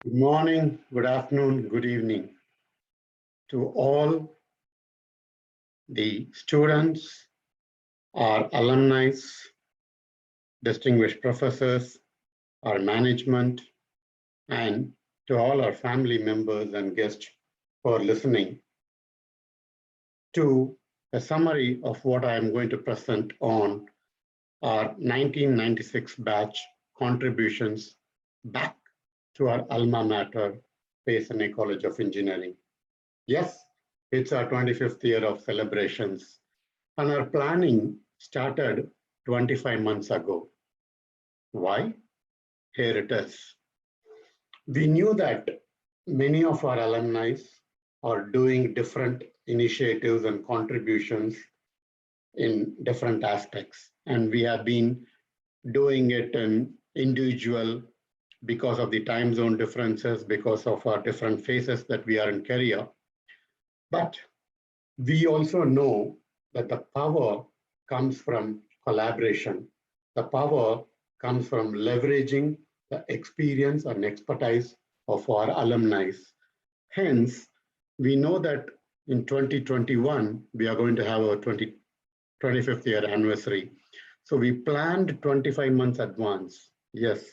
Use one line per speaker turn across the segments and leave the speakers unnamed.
Good morning, good afternoon, good evening to all the students, our alumni, distinguished professors, our management, and to all our family members and guests for listening to a summary of what I am going to present on our 1996 batch contributions back to our alma mater, PSNA College of Engineering. Yes, it's our 25th year of celebrations, and our planning started 25 months ago. Why? Here it is. We knew that many of our alumni are doing different initiatives and contributions in different aspects, and we have been doing it in individual because of the time zone differences, because of our different phases that we are in career. But we also know that the power comes from collaboration. The power comes from leveraging the experience and expertise of our alumni. Hence, we know that in 2021, we are going to have our 25th year anniversary. So we planned 25 months advance. Yes,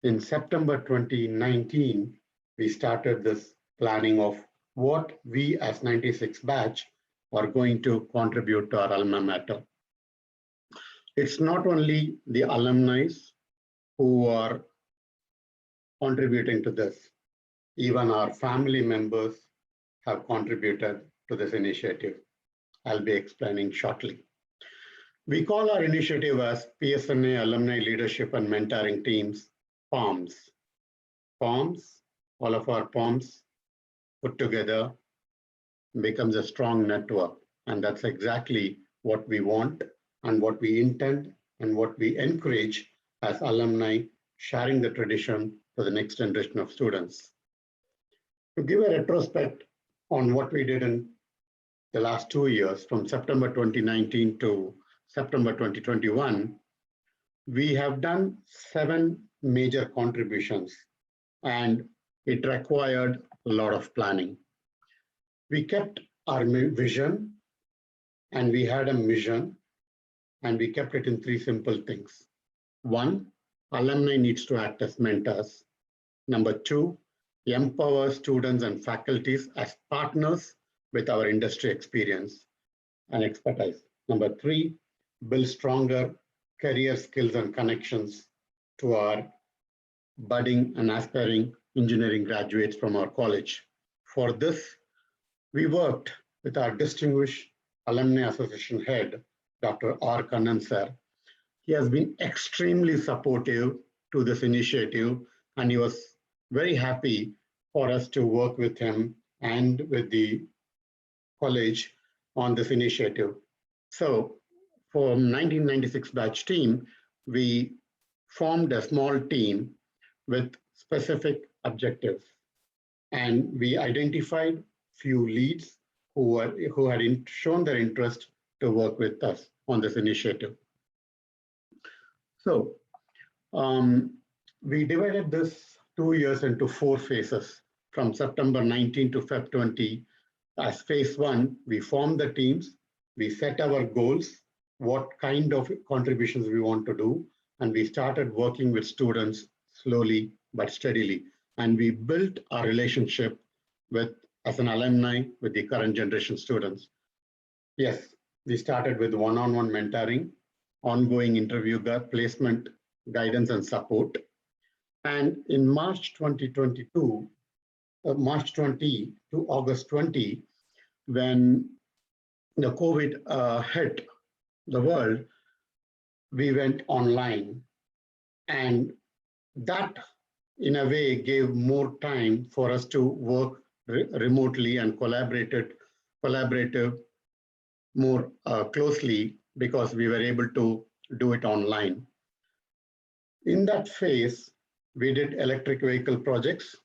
in September 2019, we started this planning of what we as 96 batch are going to contribute to our alma mater. It's not only the alumni who are contributing to this, even our family members have contributed to this initiative. I'll be explaining shortly. We call our initiative as PSNA Alumni Leadership and Mentoring Teams, PALMs. PALMs, all of our PALMs put together becomes a strong network. And that's exactly what we want and what we intend and what we encourage as alumni, sharing the tradition to the next generation of students. To give a retrospect on what we did in the last 2 years, from September 2019 to September 2021, we have done 7 major contributions, and it required a lot of planning. We kept our vision, and we had a mission, and we kept it in 3 simple things. 1, alumni needs to act as mentors. Number 2, empower students and faculties as partners with our industry experience and expertise. Number 3, build stronger career skills and connections to our budding and aspiring engineering graduates from our college. For this, we worked with our distinguished Alumni Association head, Dr. R. Kannan sir. He has been extremely supportive to this initiative, and he was very happy for us to work with him and with the college on this initiative. So from 1996 batch team, we formed a small team with specific objectives. And we identified few leads who had shown their interest to work with us on this initiative. So we divided this 2 years into 4 phases. From September 19 to Feb 20, as phase 1, we formed the teams, we set our goals, what kind of contributions we want to do, and we started working with students slowly but steadily. And we built our relationship with, as an alumni, with the current generation students. Yes, we started with one-on-one mentoring, ongoing interview placement, guidance and support. And in March 2022, March 20 to August 20, when the COVID hit the world, we went online, and that in a way gave more time for us to work remotely and collaborative more closely, because we were able to do it online. In that phase, we did electric vehicle projects.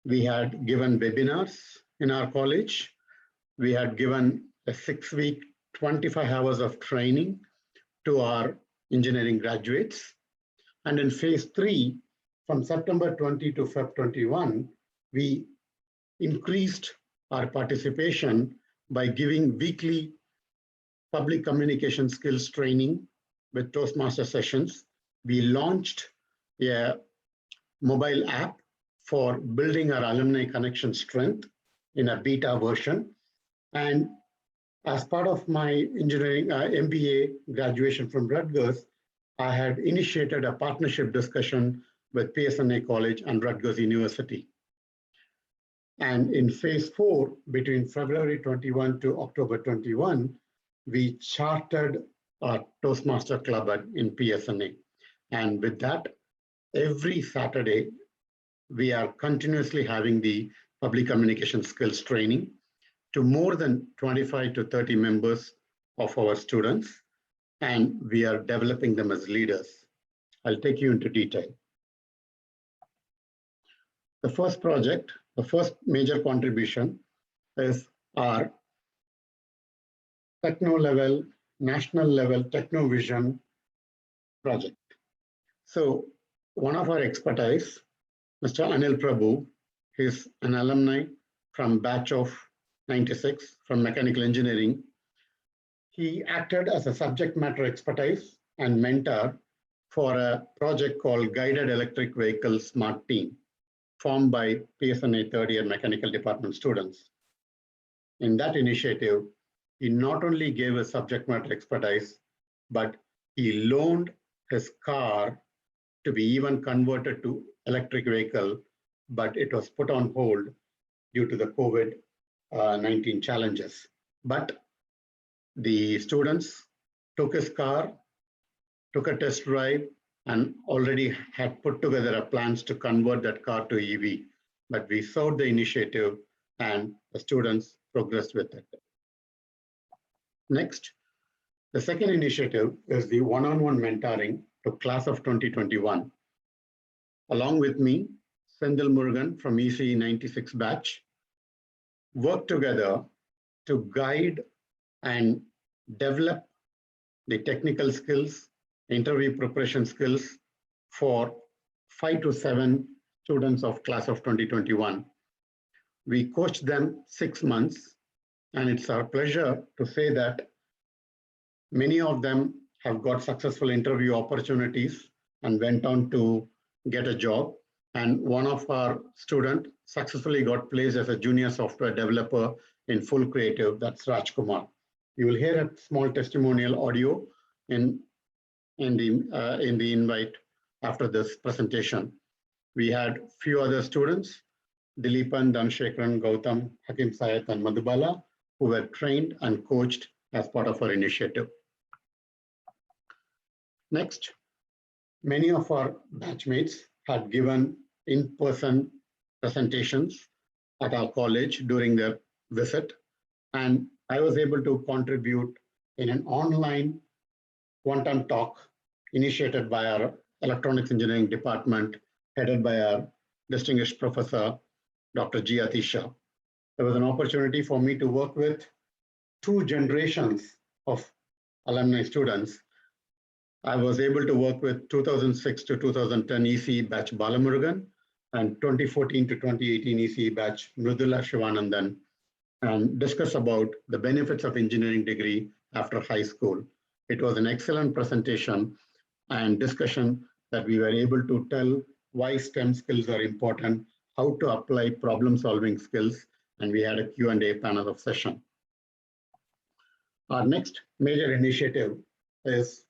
We had given webinars in our college. We had given a 6-week, 25 hours of training to our engineering graduates. And in phase 3, from September 20 to Feb 21, we increased our participation by giving weekly public communication skills training with Toastmaster sessions. We launched a mobile app for building our alumni connection strength in a beta version. And as part of my engineering MBA graduation from Rutgers, I had initiated a partnership discussion with PSNA College and Rutgers University. And in phase 4, between February 21 to October 21, we chartered a Toastmaster Club in PSNA. And with that, every Saturday, we are continuously having the public communication skills training to more than 25 to 30 members of our students, and we are developing them as leaders. I'll take you into detail. The first project, the first major contribution is our techno-level, national level techno-vision project. So one of our expertise, Mr. Anil Prabhu, is an alumni from batch of 96 from mechanical engineering. He acted as a subject matter expertise and mentor for a project called Guided Electric Vehicle Smart Team, formed by PSNA third year mechanical department students. In that initiative, he not only gave us subject matter expertise, but he loaned his car to be even converted to electric vehicle, but it was put on hold due to the COVID-19 challenges. But the students took his car, took a test drive, and already had put together plans to convert that car to EV. But we saw the initiative and the students progressed with it. Next, the second initiative is the one-on-one mentoring to class of 2021. Along with me, Sendil Murugan from ECE 96 batch worked together to guide and develop the technical skills, interview preparation skills for 5 to 7 students of class of 2021. We coached them 6 months, and it's our pleasure to say that many of them have got successful interview opportunities and went on to get a job. And one of our students successfully got placed as a junior software developer in Full Creative, that's Raj Kumar. You will hear a small testimonial audio in the invite after this presentation. We had few other students, Dilipan, Dhanshekharan, Gautam, Hakim Sayed, and Madhubala, who were trained and coached as part of our initiative. Next, many of our batchmates had given in-person presentations at our college during their visit, and I was able to contribute in an online quantum talk initiated by our electronics engineering department, headed by our distinguished professor, Dr. G. Atisha. There was an opportunity for me to work with 2 generations of alumni students. I was able to work with 2006 to 2010 ECE batch Balamurugan and 2014 to 2018 ECE batch Mridula Shivanandan, and discuss about the benefits of engineering degree after high school. It was an excellent presentation and discussion that we were able to tell why STEM skills are important, how to apply problem-solving skills, and we had a Q&A panel of session. Our next major initiative is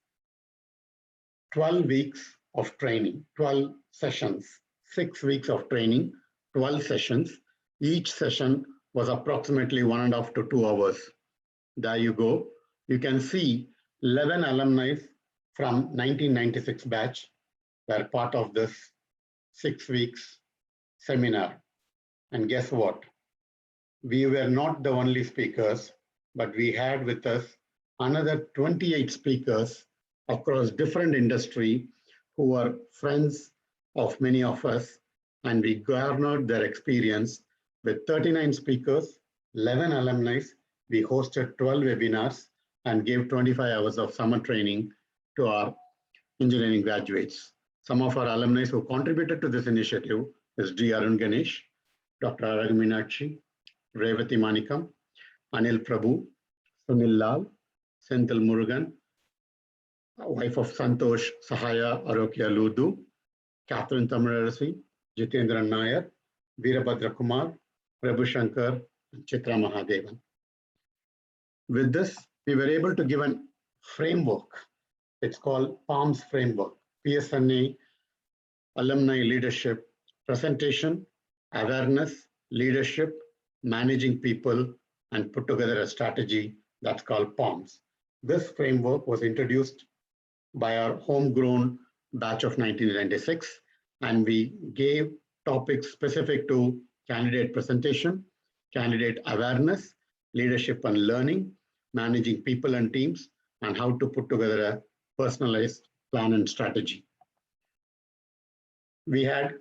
12 weeks of training, 12 sessions, 6 weeks of training, 12 sessions. Each session was approximately 1.5 to 2 hours. There you go. You can see 11 alumni from 1996 batch were part of this 6 weeks seminar. And guess what? We were not the only speakers, but we had with us another 28 speakers across different industry who are friends of many of us, and we garnered their experience with 39 speakers, 11 alumni. We hosted 12 webinars and gave 25 hours of summer training to our engineering graduates. Some of our alumni who contributed to this initiative is D. Arun Ganesh, Dr. Arag Meenakshi, Revati Manikam, Anil Prabhu, Sunil Lal, Senthil Murugan, wife of Santosh Sahaya Arokia Ludu, Catherine Tamararasi, Jitendra Nair, Veerabhadra Kumar, Prabhu Shankar, and Chitra Mahadevan. With this, we were able to give a framework. It's called PALMS framework, PSNA, alumni leadership, presentation, awareness, leadership, managing people, and put together a strategy that's called PALMS. This framework was introduced by our homegrown batch of 1996, and we gave topics specific to candidate presentation, candidate awareness, leadership and learning, managing people and teams, and how to put together a personalized plan and strategy. We had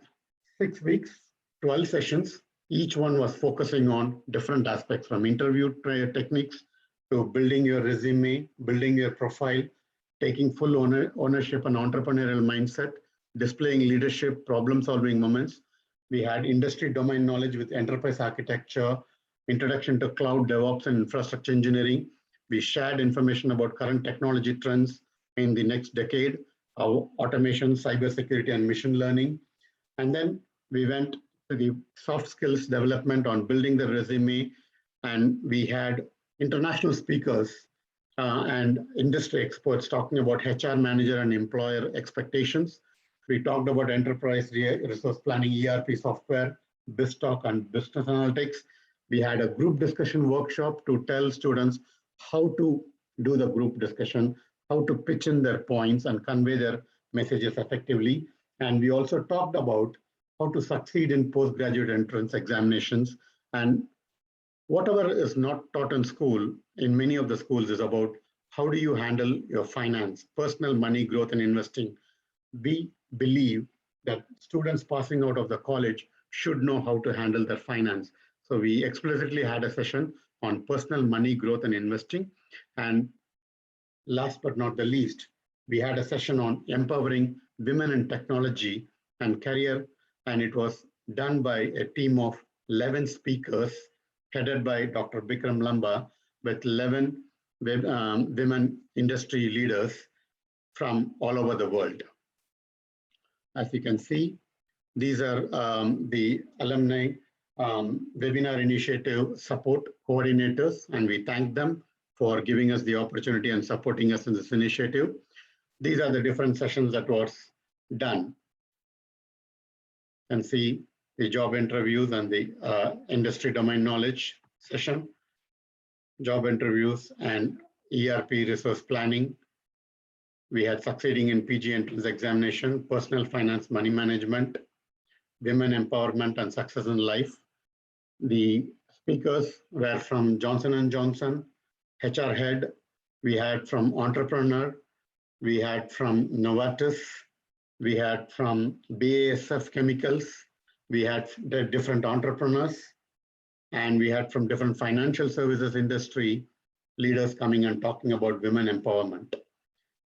6 weeks, 12 sessions. Each one was focusing on different aspects, from interview techniques to building your resume, building your profile, taking full ownership and entrepreneurial mindset, displaying leadership, problem-solving moments. We had industry domain knowledge with enterprise architecture, introduction to cloud, DevOps, and infrastructure engineering. We shared information about current technology trends in the next decade, automation, cybersecurity, and machine learning. And then we went to the soft skills development on building the resume, and we had international speakers and industry experts talking about HR manager and employer expectations. We talked about enterprise resource planning, ERP software, BizTalk, and business analytics. We had a group discussion workshop to tell students how to do the group discussion, how to pitch in their points and convey their messages effectively. And we also talked about how to succeed in postgraduate entrance examinations. And whatever is not taught in school, in many of the schools, is about how do you handle your finance, personal money growth and investing. We believe that students passing out of the college should know how to handle their finance. So we explicitly had a session on personal money growth and investing. And last but not the least, we had a session on empowering women in technology and career. And it was done by a team of 11 speakers headed by Dr. Bikram Lamba with 11 women industry leaders from all over the world. As you can see, these are the alumni webinar initiative support coordinators, and we thank them for giving us the opportunity and supporting us in this initiative. These are the different sessions that was done. You can see the job interviews and the industry domain knowledge session, job interviews and ERP resource planning. We had succeeding in PG entrance examination, personal finance, money management, women empowerment and success in life. The speakers were from Johnson & Johnson, HR head. We had from entrepreneur. We had from Novartis. We had from BASF Chemicals. We had the different entrepreneurs, and we had from different financial services industry leaders coming and talking about women empowerment.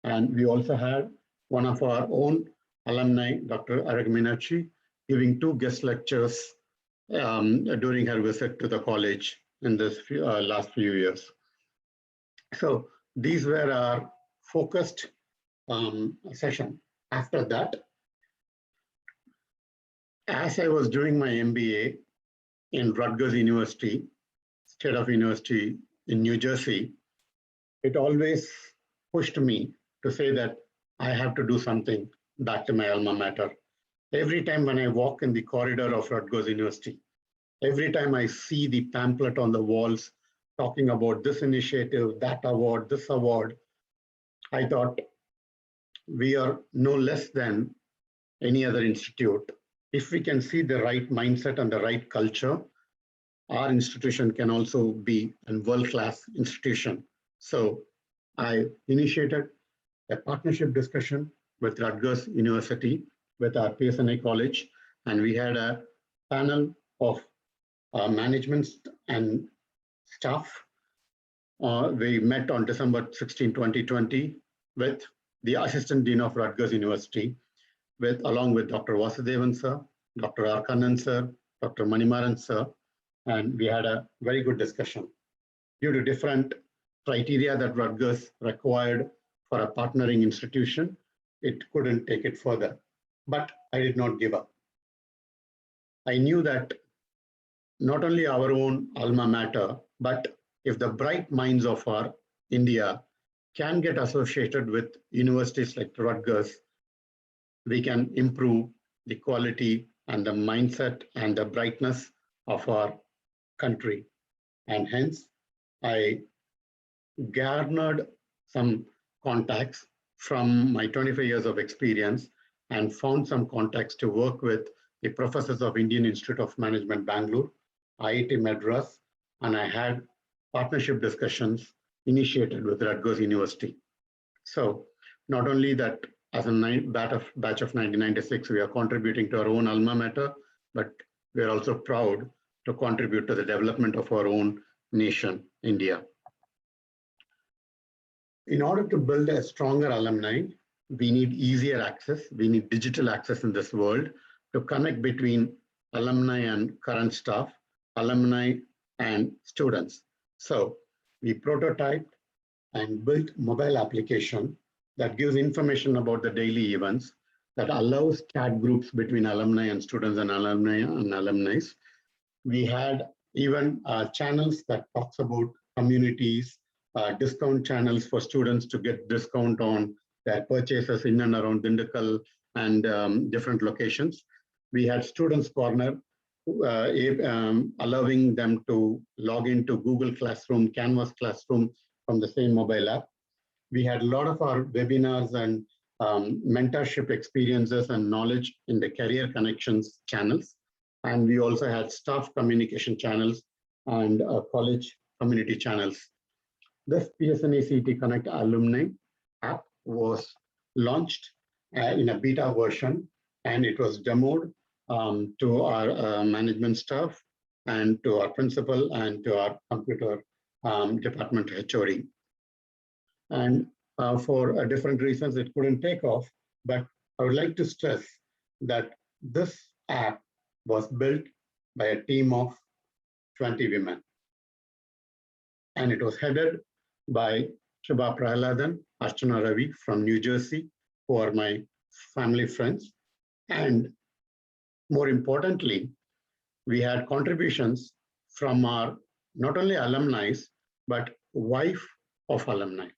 And we also had one of our own alumni, Dr. Arag Meenakshi, giving 2 guest lectures during her visit to the college in this last few years. So these were our focused session. After that, as I was doing my MBA in Rutgers University, State of University in New Jersey, it always pushed me to say that I have to do something back to my alma mater. Every time when I walk in the corridor of Rutgers University, every time I see the pamphlet on the walls talking about this initiative, that award, this award, I thought we are no less than any other institute. If we can see the right mindset and the right culture, our institution can also be a world-class institution. So I initiated a partnership discussion with Rutgers University, with our PSNA college, and we had a panel of management and staff. We met on December 16, 2020 with the Assistant Dean of Rutgers University. along with Dr. Vasudevan sir, Dr. R. Kannan sir, Dr. Manimaran sir, and we had a very good discussion. Due to different criteria that Rutgers required for a partnering institution, it couldn't take it further. But I did not give up. I knew that not only our own alma mater, but if the bright minds of our India can get associated with universities like Rutgers, we can improve the quality and the mindset and the brightness of our country. And hence, I garnered some contacts from my 25 years of experience and found some contacts to work with the professors of Indian Institute of Management, Bangalore, IIT Madras, and I had partnership discussions initiated with Rutgers University. So not only that as a batch of 1996, we are contributing to our own alma mater, but we are also proud to contribute to the development of our own nation, India. In order to build a stronger alumni, we need easier access. We need digital access in this world to connect between alumni and current staff, alumni and students. So we prototyped and built mobile application that gives information about the daily events, that allows chat groups between alumni and students and alumni and alumni. We had even channels that talks about communities, discount channels for students to get discount on their purchases in and around Dindakal and different locations. We had Students Corner, allowing them to log into Google Classroom, Canvas Classroom from the same mobile app. We had a lot of our webinars and mentorship experiences and knowledge in the Career Connections channels. And we also had staff communication channels and college community channels. This PSNA CET Connect Alumni app was launched in a beta version, and it was demoed to our management staff and to our principal and to our computer department HOD. And for different reasons, it couldn't take off. But I would like to stress that this app was built by a team of 20 women. And it was headed by Shubha Prahaladan, Archana Ravi from New Jersey, who are my family friends. And more importantly, we had contributions from our not only alumni, but wife of alumni.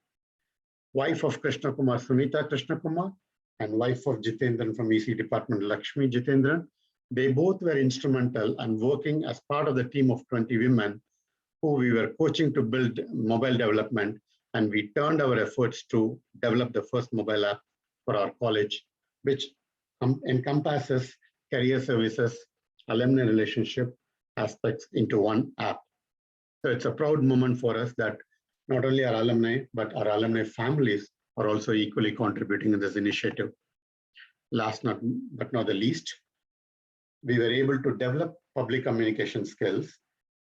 Wife of Krishna Kumar, Sunita Krishna Kumar, and wife of Jitendran from EC Department, Lakshmi Jitendran. They both were instrumental and working as part of the team of 20 women who we were coaching to build mobile development. And we turned our efforts to develop the first mobile app for our college, which encompasses career services, alumni relationship aspects into one app. So it's a proud moment for us that not only our alumni, but our alumni families are also equally contributing in this initiative. Last but not the least, we were able to develop public communication skills.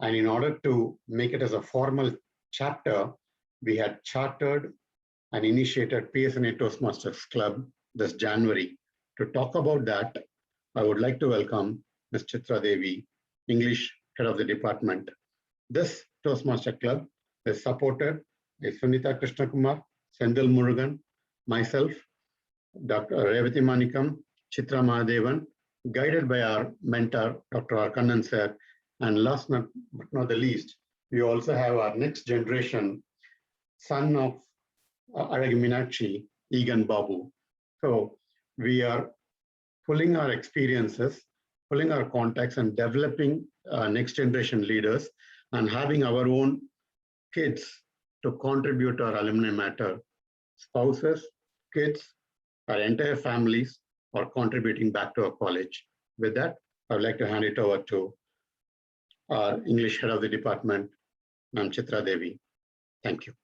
And in order to make it as a formal chapter, we had chartered and initiated PSNA Toastmasters Club this January. To talk about that, I would like to welcome Ms. Chitra Devi, English Head of the Department. This Toastmaster Club is supported by Sunita Krishna Kumar, Sendil Murugan, myself, Dr. Revati Manikam, Chitra Mahadevan, guided by our mentor, Dr. R. Kannan sir. And last but not the least, we also have our next generation son of Aragi Meenakshi, Egan Babu. So we are pulling our experiences, pulling our contacts and developing next generation leaders and having our own kids to contribute to our alumni matter. Spouses, kids, our entire families are contributing back to our college. With that, I would like to hand it over to our English Head of the Department, Ma'am Chitra Devi. Thank you.